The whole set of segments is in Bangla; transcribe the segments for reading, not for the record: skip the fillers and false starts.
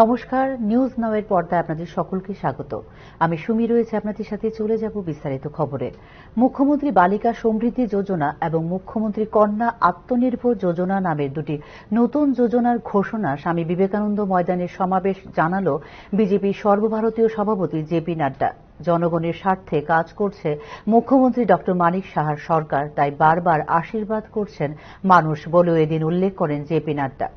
নমস্কার, নিউজ নাওয়ের পর্দায় আপনাদের সকলকে স্বাগত। আমি সুমি রয়েছে আপনাদের সাথে। চলে যাব বিস্তারিত খবরে। মুখ্যমন্ত্রী বালিকা সমৃদ্ধি যোজনা এবং মুখ্যমন্ত্রী কন্যা আত্মনির্ভর যোজনা নামের দুটি নতুন যোজনার ঘোষণা স্বামী বিবেকানন্দ ময়দানের সমাবেশ জানালো বিজেপির সর্বভারতীয় সভাপতি জেপি নাড্ডা। জনগণের স্বার্থে কাজ করছে মুখ্যমন্ত্রী ড মানিক সাহার সরকার, তাই বারবার আশীর্বাদ করছেন মানুষ বলেও এদিন উল্লেখ করেন জেপি নাড্ডা।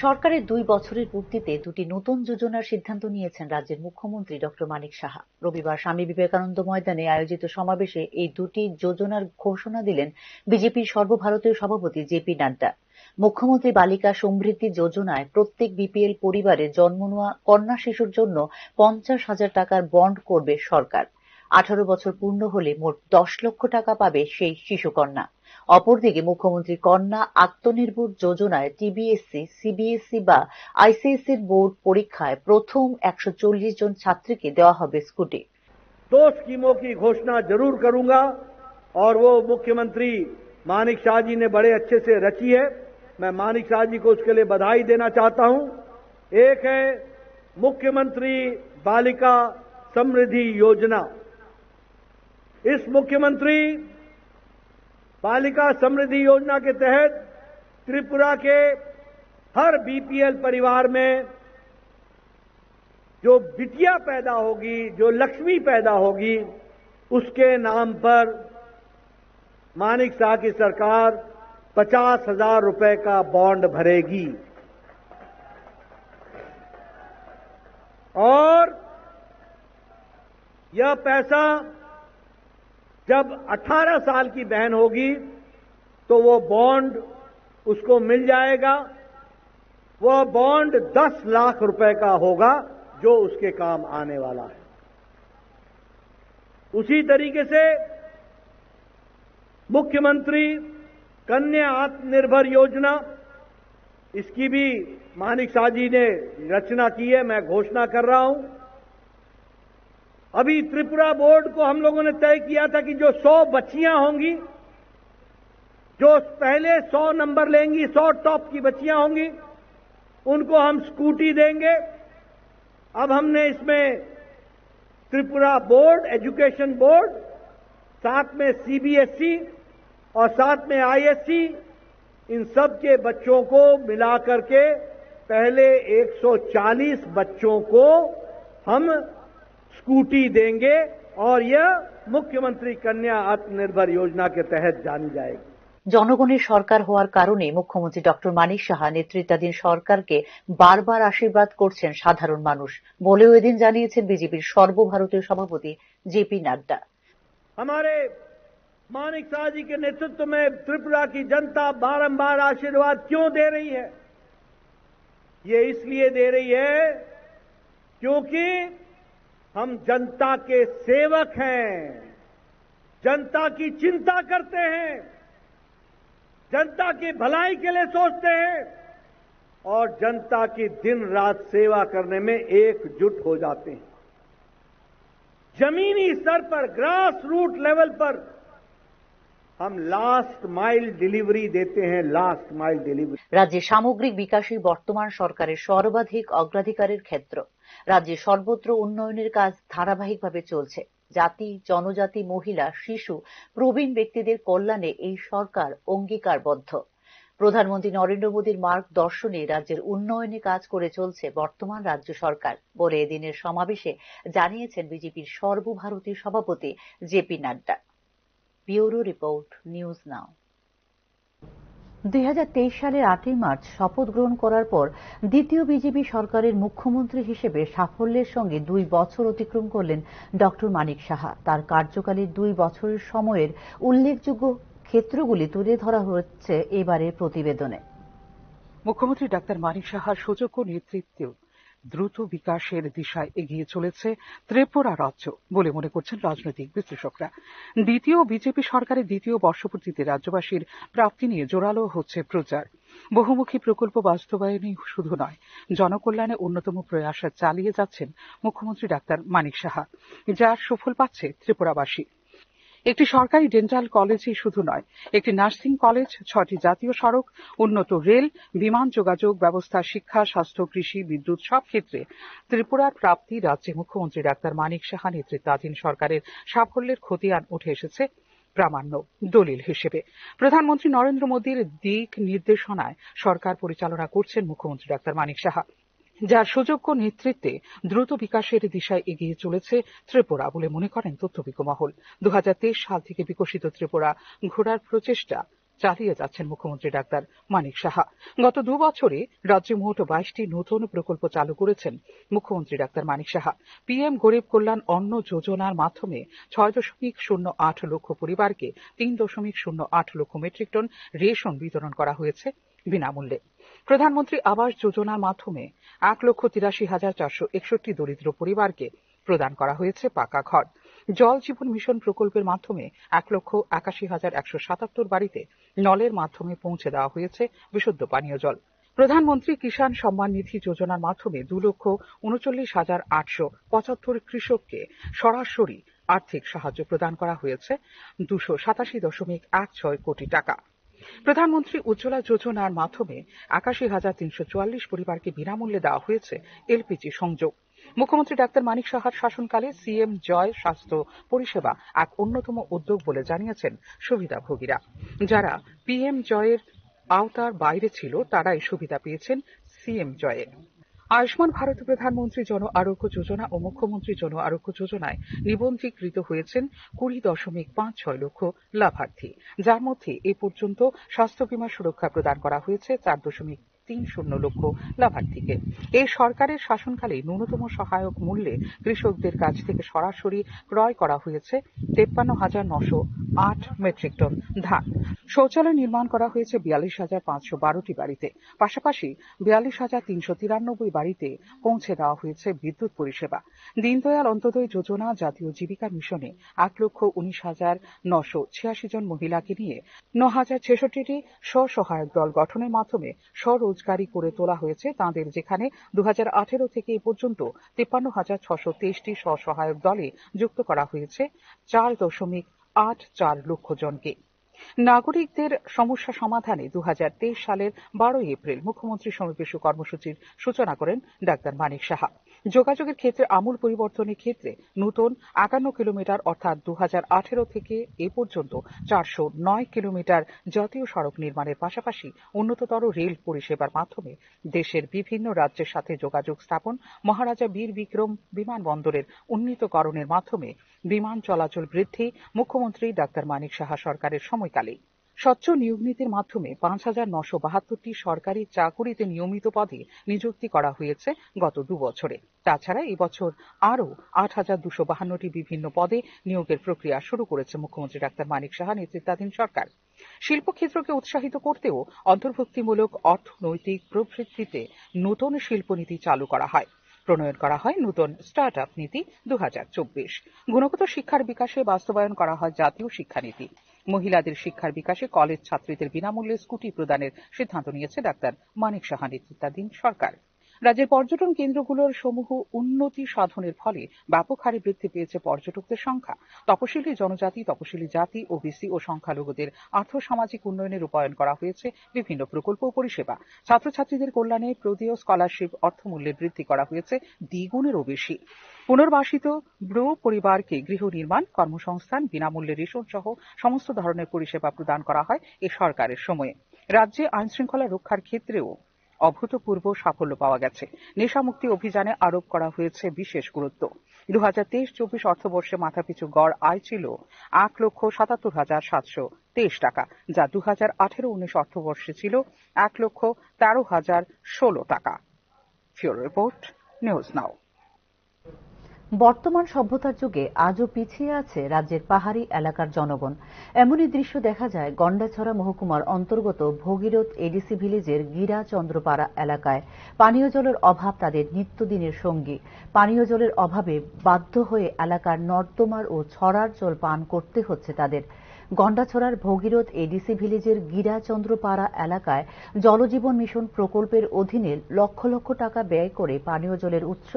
সরকারের 2 বছরের পূর্তিতে দুটি নতুন যোজনার সিদ্ধান্ত নিয়েছেন রাজ্যের মুখ্যমন্ত্রী ড মানিক সাহা। রবিবার স্বামী বিবেকানন্দ ময়দানে আয়োজিত সমাবেশে এই দুটি যোজনার ঘোষণা দিলেন বিজেপির সর্বভারতীয় সভাপতি জেপি নাড্ডা। মুখ্যমন্ত্রী বালিকা সমৃদ্ধি যোজনায় প্রত্যেক বিপিএল পরিবারে জন্ম নেওয়া কন্যা শিশুর জন্য 50,000 টাকার বন্ড করবে সরকার। 18 বছর পূর্ণ হলে মোট 10 লক্ষ টাকা পাবে সেই শিশুকন্যা। অপরদিকে মুখ্যমন্ত্রী কন্যা আত্মনির্ভর যোজনায় টিবিএসসি, সিবিএসই বা আইসিএসসির বোর্ড পরীক্ষায় প্রথম 140 জন ছাত্রীকে দেওয়া হবে স্কুটি। 2 स्कीमों की घोषणा जरूर करूंगा और वो मुख्यमंत्री मानिक शाह जी ने बड़े अच्छे से रची है। मैं मानिक शाह जी को उसके लिए बधाई देना चाहता हूं। एक है मुख्यमंत्री बालिका समृद्धि योजना। इस मुख्यमंत्री बालिका समृद्धि योजना के तहत त्रिपुरा के हर बीपीएल परिवार में जो बिटिया पैदा होगी, जो लक्ष्मी पैदा होगी, उसके नाम पर मानिक शाह की सरकार 50,000 रुपए का बॉन्ड भरेगी और यह पैसा जब 18 साल की बहन होगी तो वो बॉन्ड उसको मिल जाएगा। वह बॉन्ड 10 लाख रुपए का होगा जो उसके काम आने वाला है। उसी तरीके से मुख्यमंत्री कन्या आत्मनिर्भर योजना, इसकी भी मानिक शाह जी ने रचना की है। मैं घोषणा कर रहा हूं। अभी त्रिपुरा बोर्ड को हम लोगों ने तय किया था कि जो 100 बच्चियां होंगी, जो पहले 100 नंबर लेंगी, 100 टॉप की बच्चियां होंगी, उनको हम स्कूटी देंगे। अब हमने इसमें त्रिपुरा बोर्ड, एजुकेशन बोर्ड, साथ में सीबीएसई और साथ में आईएससी, इन सब के बच्चों को मिलाकर के पहले 140 बच्चों को हम स्कूटी देंगे और यह मुख्यमंत्री कन्या आत्मनिर्भर योजना के तहत जानी जाएगी। জনগণের সরকার হওয়ার কারণে মুখ্যমন্ত্রী ড মানিক সাহা নেতৃত্বাধীন সরকারকে বারবার আশীর্বাদ করছেন সাধারণ মানুষ বলেও এদিন জানিয়েছেন বিজেপির সর্বভারতীয় সভাপতি জেপি নাড্ডা। हमारे मानिक शाह जी के नेतृत्व में त्रिपुरा की जनता बारंबार आशीर्वाद क्यों दे रही है? ये इसलिए दे रही है क्योंकि हम जनता के सेवक हैं, जनता की चिंता करते हैं, जनता की भलाई के लिए सोचते हैं और जनता की दिन रात सेवा करने में एकजुट हो जाते हैं। जमीनी स्तर पर, ग्रास रूट लेवल पर हम लास्ट माइल डिलीवरी देते हैं। लास्ट माइल डिलीवरी রাজ্যে সামগ্রিক বিকাশই বর্তমান সরকারের সর্বাধিক অগ্রাধিকারের ক্ষেত্র। রাজ্যে সর্বত্র উন্নয়নের কাজ ধারাবাহিকভাবে চলছে। জাতি, জনজাতি, মহিলা, শিশু, প্রবীণ ব্যক্তিদের কল্যাণে এই সরকার অঙ্গীকারবদ্ধ। প্রধানমন্ত্রী নরেন্দ্র মোদীর মার্গদর্শনে রাজ্যের উন্নয়নে কাজ করে চলছে বর্তমান রাজ্য সরকার বলে এদিনের সমাবেশে জানিয়েছেন বিজেপির সর্বভারতীয় সভাপতি JP Nadda. Bureau report, news now. 2023 সালের 8 মার্চ শপথ গ্রহণ করার পর দ্বিতীয় বিজেপি সরকারের মুখ্যমন্ত্রী হিসেবে সাফল্যের সঙ্গে 2 বছর অতিক্রম করলেন ড মানিক সাহা। তার কার্যকালের 2 বছরের সময়ের উল্লেখযোগ্য ক্ষেত্রগুলি তুলে ধরা হচ্ছে এবারের প্রতিবেদনে। মুখ্যমন্ত্রী ডাক্তার মানিক সাহার সুযোগ্য নেতৃত্বে দ্রুত বিকাশের দিশায় এগিয়ে চলেছে ত্রিপুরা রাজ্য বলে মনে করছেন রাজনৈতিক বিশ্লেষকরা। দ্বিতীয় বিজেপি সরকারের দ্বিতীয় বর্ষপূর্তিতে রাজ্যবাসীর প্রাপ্তি নিয়ে জোরালো হচ্ছে প্রচার। বহুমুখী প্রকল্প বাস্তবায়নই শুধু নয়, জনকল্যাণে অন্যতম প্রয়াস চালিয়ে যাচ্ছেন মুখ্যমন্ত্রী ডাক্তার মানিক সাহা, যার সুফল পাচ্ছে ত্রিপুরাবাসী। একটি সরকারি ডেন্টাল কলেজই শুধু নয়, একটি নার্সিং কলেজ, 6টি জাতীয় সড়ক, উন্নত রেল, বিমান যোগাযোগ ব্যবস্থা, শিক্ষা, স্বাস্থ্য, কৃষি, বিদ্যুৎ সব ক্ষেত্রে ত্রিপুরার প্রাপ্তি রাজ্যে মুখ্যমন্ত্রী ডাক্তার মানিক সাহা নেতৃত্বাধীন সরকারের সাফল্যের খতিয়ান উঠে এসেছে প্রামাণ্য দলিল হিসেবে। প্রধানমন্ত্রী নরেন্দ্র মোদীর দিক নির্দেশনায় সরকার পরিচালনা করছেন মুখ্যমন্ত্রী ডাক্তার মানিক সাহা, যার সুযোগ্য নেতৃত্বে দ্রুত বিকাশের দিশায় এগিয়ে চলেছে ত্রিপুরা বলে মনে করেন তথ্যভিজ্ঞ মহল। 2023 সাল থেকে বিকশিত ত্রিপুরা গড়ার প্রচেষ্টা চালিয়ে যাচ্ছেন মুখ্যমন্ত্রী ডাক্তার মানিক সাহা। গত 2 বছরে রাজ্যে মোট 22টি নতুন প্রকল্প চালু করেছেন মুখ্যমন্ত্রী ডাক্তার মানিক সাহা। পিএম গরিব কল্যাণ অন্ন যোজনার মাধ্যমে 6.08 লক্ষ পরিবারকে 3.08 লক্ষ মেট্রিক টন রেশন বিতরণ করা হয়েছে বিনামূল্যে। প্রধানমন্ত্রী আবাস যোজনার মাধ্যমে 1,83,461 দরিদ্র পরিবারকে প্রদান করা হয়েছে পাকা ঘর। জল জীবন মিশন প্রকল্পের মাধ্যমে 1,81,177 বাড়িতে নলের মাধ্যমে পৌঁছে দেওয়া হয়েছে বিশুদ্ধ পানীয় জল। প্রধানমন্ত্রী কিষাণ সম্মান নিধি যোজনার মাধ্যমে 2,39,875 কৃষককে সরাসরি আর্থিক সাহায্য প্রদান করা হয়েছে 287.16 কোটি টাকা। প্রধানমন্ত্রী উজ্জ্বলা যোজনার মাধ্যমে 81,344 পরিবারকে বিনামূল্যে দেওয়া হয়েছে এলপিজি সংযোগ। মুখ্যমন্ত্রী ডাক্তার মানিক সাহার শাসনকালে সিএম জয় স্বাস্থ্য পরিষেবা এক অন্যতম উদ্যোগ বলে জানিয়েছেন সুবিধাভোগীরা। যারা পিএম জয়ের আওতার বাইরে ছিল তারা এই সুবিধা পেয়েছেন সিএম জয়ে। আয়ুষ্মান ভারত প্রধানমন্ত্রী জন আরোগ্য যোজনা ও মুখ্যমন্ত্রী জন আরোগ্য যোজনায় নিবন্ধীকৃত হয়েছেন 20.56 লক্ষ লাভার্থী, যার মধ্যে এ পর্যন্ত স্বাস্থ্য বীমা সুরক্ষা প্রদান করা হয়েছে 4.30 লক্ষ লাভার্থীকে। এই সরকারের শাসনকালে ন্যূনতম সহায়ক মূল্যে কৃষকদের কাছ থেকে সরাসরি ক্রয় করা হয়েছে 53,908 মেট্রিক টন ধান। শৌচালয় নির্মাণ করা হয়েছে 42,512টি বাড়িতে। পাশাপাশি 42,393 বাড়িতে পৌঁছে দেওয়া হয়েছে বিদ্যুৎ পরিষেবা। দীনদয়াল অন্তোদয় যোজনা জাতীয় জীবিকা মিশনে 1,19,986 জন মহিলাকে নিয়ে 9,066টি স্ব-সহায়ক দল গঠনের মাধ্যমে স্বরোজগারী করে তোলা হয়েছে তাঁদের, যেখানে 2018 থেকে এ পর্যন্ত 53,623টি স্ব-সহায়ক দলে যুক্ত করা হয়েছে 4.84 লক্ষ জনকে। নাগরিকদের সমস্যা সমাধানে 2023 সালের 12 এপ্রিল মুখ্যমন্ত্রী সমীপেশু কর্মসূচির সূচনা করেন ডাক্তার মানিক সাহা। যোগাযোগের ক্ষেত্রে আমূল পরিবর্তনের ক্ষেত্রে নতুন 51 কিলোমিটার অর্থাৎ 2018 থেকে এ পর্যন্ত 409 কিলোমিটার জাতীয় সড়ক নির্মাণের পাশাপাশি উন্নততর রেল পরিষেবার মাধ্যমে দেশের বিভিন্ন রাজ্যের সাথে যোগাযোগ স্থাপন, মহারাজা বীর বিক্রম বিমানবন্দরের উন্নীতকরণের মাধ্যমে বিমান চলাচল বৃদ্ধি মুখ্যমন্ত্রী ডাক্তার মানিক সাহা সরকারের সময়কালে। স্বচ্ছ নিয়োগ নীতির মাধ্যমে 5,972টি সরকারি চাকুরিতে নিয়মিত পদে নিযুক্তি করা হয়েছে গত 2 বছরে। তাছাড়া এবছর আরও 8,252টি বিভিন্ন পদে নিয়োগের প্রক্রিয়া শুরু করেছে মুখ্যমন্ত্রী ডাক্তার মানিক সাহা নেতৃত্বাধীন সরকার। শিল্পক্ষেত্রকে উৎসাহিত করতেও অন্তর্ভুক্তিমূলক অর্থনৈতিক প্রবৃদ্ধিতে নতুন শিল্পনীতি চালু করা হয়। প্রণয়ন করা হয় নতুন স্টার্ট আপ নীতি 2024। গুণগত শিক্ষার বিকাশে বাস্তবায়ন করা হয় জাতীয় শিক্ষানীতি। মহিলাদের শিক্ষার বিকাশে কলেজ ছাত্রীদের বিনামূল্যে স্কুটি প্রদানের সিদ্ধান্ত নিয়েছে ডাক্তার মানিক সাহা নেতৃত্বাধীন সরকার। রাজ্যের পর্যটন কেন্দ্রগুলোর সমূহ উন্নতি সাধনের ফলে ব্যাপক হারে বৃদ্ধি পেয়েছে পর্যটকদের সংখ্যা। তপশিলি জনজাতি, তপশিলি জাতি, ওবিসি ও সংখ্যালঘুদের আর্থসামাজিক উন্নয়নে রূপায়ণ করা হয়েছে বিভিন্ন প্রকল্প ও পরিষেবা। ছাত্রছাত্রীদের কল্যাণে প্রদেয় স্কলারশিপ অর্থমূল্যে বৃদ্ধি করা হয়েছে দ্বিগুণেরও বেশি। পুনর্বাসিত ব্রু পরিবারকে গৃহ নির্মাণ, কর্মসংস্থান, বিনামূল্যে রেশন সহ সমস্ত ধরনের পরিষেবা প্রদান করা হয় এই সরকারের সময়ে। রাজ্যে আইন শৃঙ্খলা রক্ষার ক্ষেত্রেও অভূতপূর্ব সাফল্য পাওয়া গেছে। নেশামুক্তি অভিযানে আরোপ করা হয়েছে বিশেষ গুরুত্ব। 2023-24 অর্থবর্ষে মাথাপিছু গড় আয় ছিল 1,77,723 টাকা, যা 2018-19 অর্থবর্ষে ছিল 1,13,016 টাকা। ফিউরো রিপোর্ট, নিউজ নাও। বর্তমান সভ্যতার যুগে আজও পিছিয়ে আছে রাজ্যের পাহাড়ি এলাকার জনগণ। এমনই দৃশ্য দেখা যায় গন্ডাছড়া মহকুমার অন্তর্গত ভগীরথ এডিসি ভিলেজের গিরা চন্দ্রপাড়া এলাকায়। পানীয় জলের অভাব তাদের নিত্যদিনের সঙ্গী। পানীয় জলের অভাবে বাধ্য হয়ে এলাকার নর্দমার ও ছড়ার জল পান করতে হচ্ছে তাদের। গন্ডাছড়ার ভগীরথ এডিসি ভিলেজের গিরা চন্দ্রপাড়া এলাকায় জলজীবন মিশন প্রকল্পের অধীনে লক্ষ লক্ষ টাকা ব্যয় করে পানীয় জলের উৎস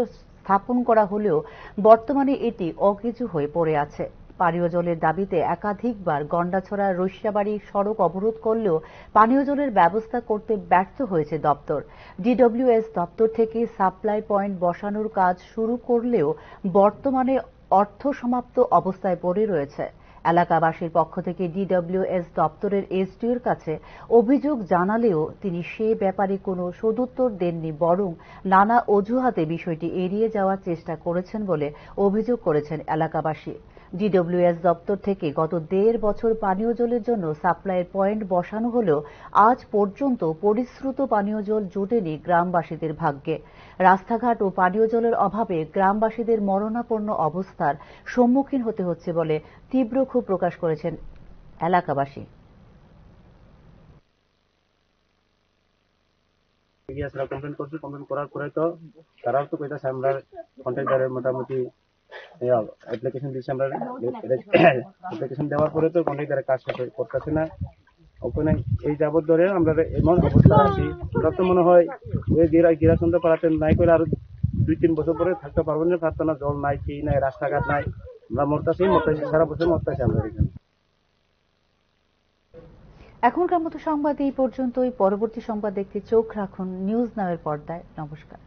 স্থাপন করা হলেও বর্তমানে এটি অকেজু হয়ে পড়ে আছে। পানীয় জলের দাবিতে একাধিকবার গন্ডাছড়া রৈষ্যাবাড়ি সড়ক অবরোধ করলেও পানীয় জলের ব্যবস্থা করতে ব্যর্থ হয়েছে দপ্তর। ডিডব্লিউএস দপ্তর থেকে সাপ্লাই পয়েন্ট বসানোর কাজ শুরু করলেও বর্তমানে অর্থ সমাপ্ত অবস্থায় পড়ে রয়েছে। এলাকাবাসীর পক্ষ থেকে ডিডব্লিউএস দপ্তরের এসডিওর কাছে অভিযোগ জানালেও তিনি সে ব্যাপারে কোনো সদুত্তর দেননি, বরং নানা অজুহাতে বিষয়টি এড়িয়ে যাওয়ার চেষ্টা করেছেন বলে অভিযোগ করেছেন এলাকাবাসী। ডিডব্লিউএস দপ্তর থেকে গত 1.5 বছর পানীয় জলের জন্য সাপ্লাইয়ের পয়েন্ট বসানো হলেও আজ পর্যন্ত পরিশ্রুত পানীয় জল জোটেনি গ্রামবাসীদের ভাগ্যে। রাস্তাঘাট ও পানীয় জলের অভাবে গ্রামবাসীদের মরণাপন্ন অবস্থার সম্মুখীন হতে হচ্ছে বলে তীব্র ক্ষোভ প্রকাশ করেছেন এলাকাবাসী। কমপ্লেন করছি, কমপ্লেন করার পরে তো তারাও তো কইতাছে আমরা কন্ট্রাক্টরের মোটামুটি অ্যাপ্লিকেশন দিচ্ছি। আমরা অ্যাপ্লিকেশন দেওয়ার পরে তো কন্ট্রাক্টরের কাজ করতেছে না। ওখানে এই যাবত ধরে আমরা এমন অবস্থা আছি, ওরা তো মনে হয় ওই গিরাসন্ধ্যা পাড়াতে নাই করে আরো 2-3 বছর পরে থাকতে পারবো না, পারতো না। জল নাই, কি নাই, রাস্তাঘাট নাই, আমরা মরতাছি সারা বছর মরতাছি আমরা এখানে। এখনকার মতো সংবাদ এই পর্যন্তই। পরবর্তী সংবাদ দেখতে চোখ রাখুন নিউজ নাওয়ের পর্দায়। নমস্কার।